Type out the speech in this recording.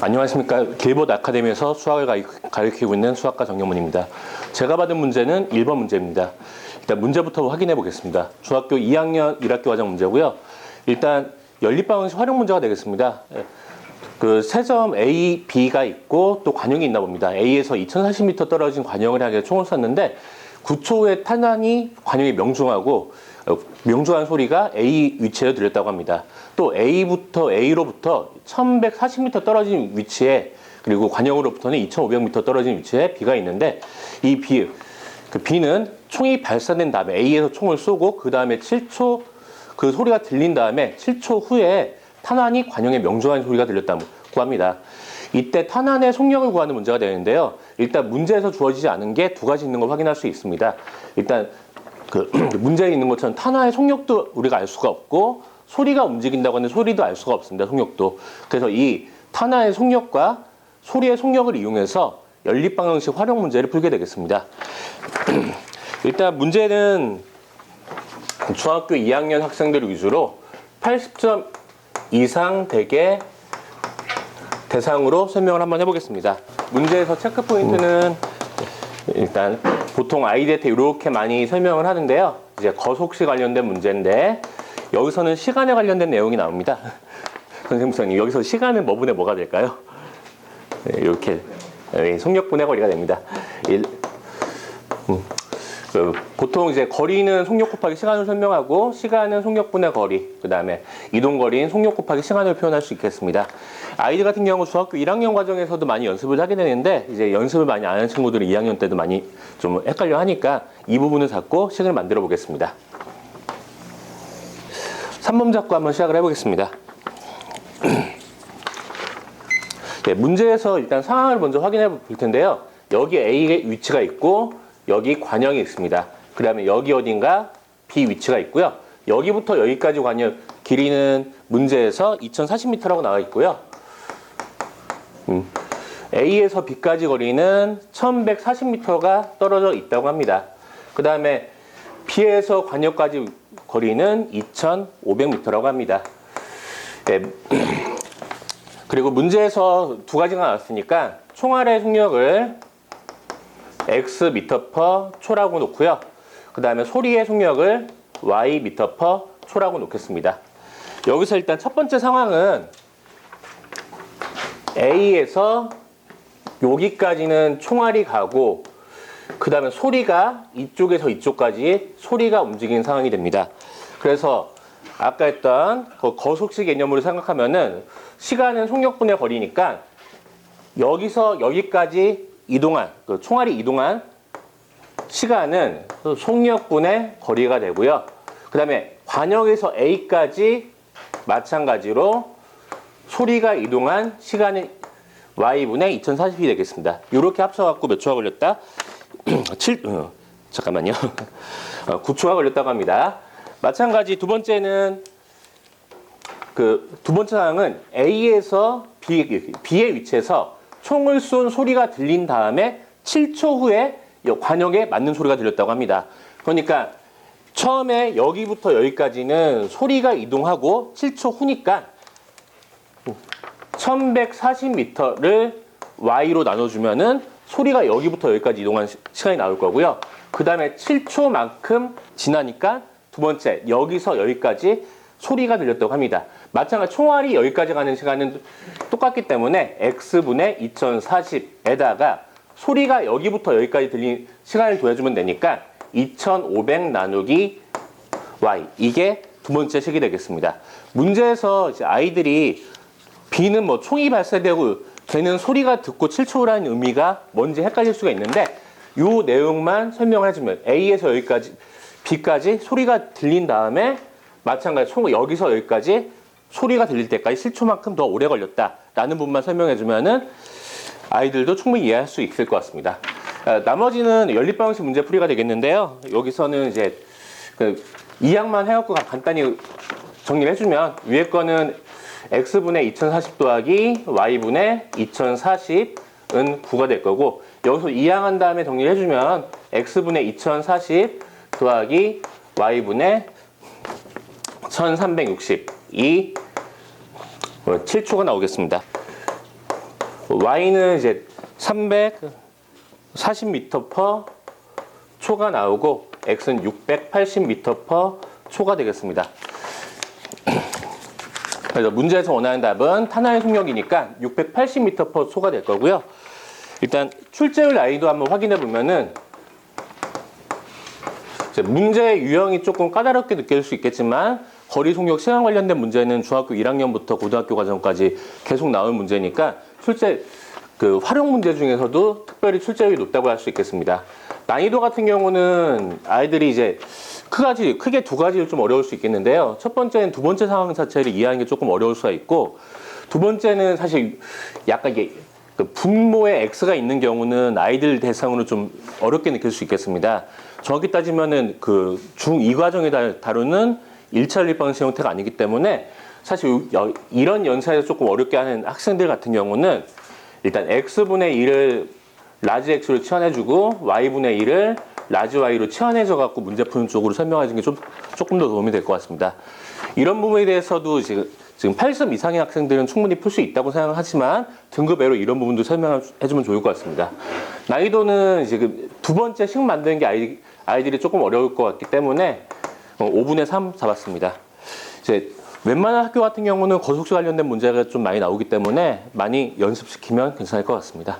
안녕하십니까. 길봇 아카데미에서 수학을 가르치고 있는 수학과 정영문입니다. 제가 받은 문제는 1번 문제입니다. 일단 문제부터 확인해 보겠습니다. 중학교 2학년 1학기 과정 문제고요. 일단 연립방정식 활용 문제가 되겠습니다. 그 세점 A, B가 있고 또 관역이 있나 봅니다. A에서 2040m 떨어진 관역을 향해 총을 쐈는데 9초 후에 탄환이 관역이 명중한 소리가 A 위치에 들렸다고 합니다. 또 A로부터 1140m 떨어진 위치에, 그리고 관역으로부터는 2500m 떨어진 위치에 B가 있는데, 이 B는 총이 발사된 다음에 A에서 총을 쏘고 그 다음에 7초 그 소리가 들린 다음에 7초 후에 탄환이 관역에 명중한 소리가 들렸다고 합니다. 이때 탄환의 속력을 구하는 문제가 되는데요. 일단 문제에서 주어지지 않은 게 두 가지 있는 걸 확인할 수 있습니다. 일단 문제에 있는 것처럼 탄환의 속력도 우리가 알 수가 없고, 소리가 움직인다고 하는데 소리도 알 수가 없습니다. 속력도. 그래서 이 탄환의 속력과 소리의 속력을 이용해서 연립방정식 활용 문제를 풀게 되겠습니다. 일단 문제는 중학교 2학년 학생들 위주로 80점 이상 되게 대상으로 설명을 한번 해보겠습니다. 문제에서 체크 포인트는 일단 보통 아이들한테 이렇게 많이 설명을 하는데요. 이제 거속시 관련된 문제인데, 여기서는 시간에 관련된 내용이 나옵니다. 선생님, 여기서 시간은 뭐분의 뭐가 될까요? 이렇게 속력분의 거리가 됩니다. 보통 이제 거리는 속력 곱하기 시간을 설명하고, 시간은 속력분의 거리, 그 다음에 이동거리인 속력 곱하기 시간을 표현할 수 있겠습니다. 아이들 같은 경우 중학교 1학년 과정에서도 많이 연습을 하게 되는데, 이제 연습을 많이 안 하는 친구들은 2학년 때도 많이 좀 헷갈려 하니까 이 부분을 잡고 식을 만들어 보겠습니다. 3번 잡고 한번 시작을 해보겠습니다. 네, 문제에서 일단 상황을 먼저 확인해 볼 텐데요. 여기 A의 위치가 있고 여기 관역이 있습니다. 그 다음에 여기 어딘가 B 위치가 있고요. 여기부터 여기까지 관역 길이는 문제에서 2040m라고 나와 있고요. A에서 B까지 거리는 1140m가 떨어져 있다고 합니다. 그 다음에 B에서 관역까지 거리는 2500m라고 합니다. 네. 그리고 문제에서 두 가지가 나왔으니까 총알의 속력을 x m/초라고 놓고요. 그 다음에 소리의 속력을 y m/초라고 놓겠습니다. 여기서 일단 첫 번째 상황은 A에서 여기까지는 총알이 가고, 그 다음에 소리가 이쪽에서 이쪽까지 소리가 움직이는 상황이 됩니다. 그래서 아까 했던 거속시 개념으로 생각하면은 시간은 속력분의 거리니까 여기서 여기까지 이동한, 총알이 이동한 시간은 속력분의 거리가 되고요. 그 다음에 관역에서 A까지 마찬가지로 소리가 이동한 시간은 Y분의 2040이 되겠습니다. 이렇게 합쳐갖고 몇 초가 걸렸다? 9초가 걸렸다고 합니다. 마찬가지 두 번째는 두 번째 상황은 A에서 B의 위치에서 총을 쏜 소리가 들린 다음에 7초 후에 관역에 맞는 소리가 들렸다고 합니다. 그러니까 처음에 여기부터 여기까지는 소리가 이동하고 7초 후니까 1140m를 Y로 나눠주면은 소리가 여기부터 여기까지 이동한 시간이 나올 거고요. 그 다음에 7초만큼 지나니까 두 번째, 여기서 여기까지 소리가 들렸다고 합니다. 마찬가지로 총알이 여기까지 가는 시간은 똑같기 때문에 x분의 2040에다가 소리가 여기부터 여기까지 들린 시간을 더해주면 되니까 2500 나누기 y, 이게 두 번째 식이 되겠습니다. 문제에서 이제 아이들이 B는 뭐 총이 발사되고 걔는 소리가 듣고 7초라는 의미가 뭔지 헷갈릴 수가 있는데, 이 내용만 설명을 해주면 A에서 여기까지 B까지 소리가 들린 다음에 마찬가지 총 여기서 여기까지 소리가 들릴 때까지 7초만큼 더 오래 걸렸다라는 부분만 설명해주면은 아이들도 충분히 이해할 수 있을 것 같습니다. 나머지는 연립방정식 문제풀이가 되겠는데요. 여기서는 이제 2항만 해갖고 간단히 정리를 해주면, 위에 거는 x분의 2040 더하기 y분의 2040은 9가 될 거고, 여기서 2항 한 다음에 정리를 해주면 x분의 2040 더하기 y분의 1360이 7초가 나오겠습니다. Y는 이제 340m/초가 나오고 X는 680m/초가 되겠습니다. 그래서 문제에서 원하는 답은 탄화의 속력이니까 680m/초가 될 거고요. 일단 출제율 난이도 한번 확인해 보면은 문제 유형이 조금 까다롭게 느낄 수 있겠지만 거리 속력 시간 관련된 문제는 중학교 1학년부터 고등학교 과정까지 계속 나온 문제니까 출제 활용 문제 중에서도 특별히 출제율이 높다고 할 수 있겠습니다. 난이도 같은 경우는 아이들이 이제 크게 두 가지를 좀 어려울 수 있겠는데요. 첫 번째는 두 번째 상황 자체를 이해하는 게 조금 어려울 수가 있고, 두 번째는 사실 약간 이게 분모에 X가 있는 경우는 아이들 대상으로 좀 어렵게 느낄 수 있겠습니다. 정확히 따지면은 중2 과정에 다루는 1차 연립방식 형태가 아니기 때문에 사실 이런 연산에서 조금 어렵게 하는 학생들 같은 경우는 일단 X분의 1을 라지 X로 치환해주고 Y분의 1을 라지 Y로 치환해줘 갖고 문제 푸는 쪽으로 설명하는 게 조금 더 도움이 될 것 같습니다. 이런 부분에 대해서도 지금 8점 이상의 학생들은 충분히 풀 수 있다고 생각하지만 등급외로 이런 부분도 설명해주면 좋을 것 같습니다. 난이도는 지금 두 번째 식 만드는 게 아이들이 조금 어려울 것 같기 때문에 5분의 3 잡았습니다. 이제 웬만한 학교 같은 경우는 거속시 관련된 문제가 좀 많이 나오기 때문에 많이 연습시키면 괜찮을 것 같습니다.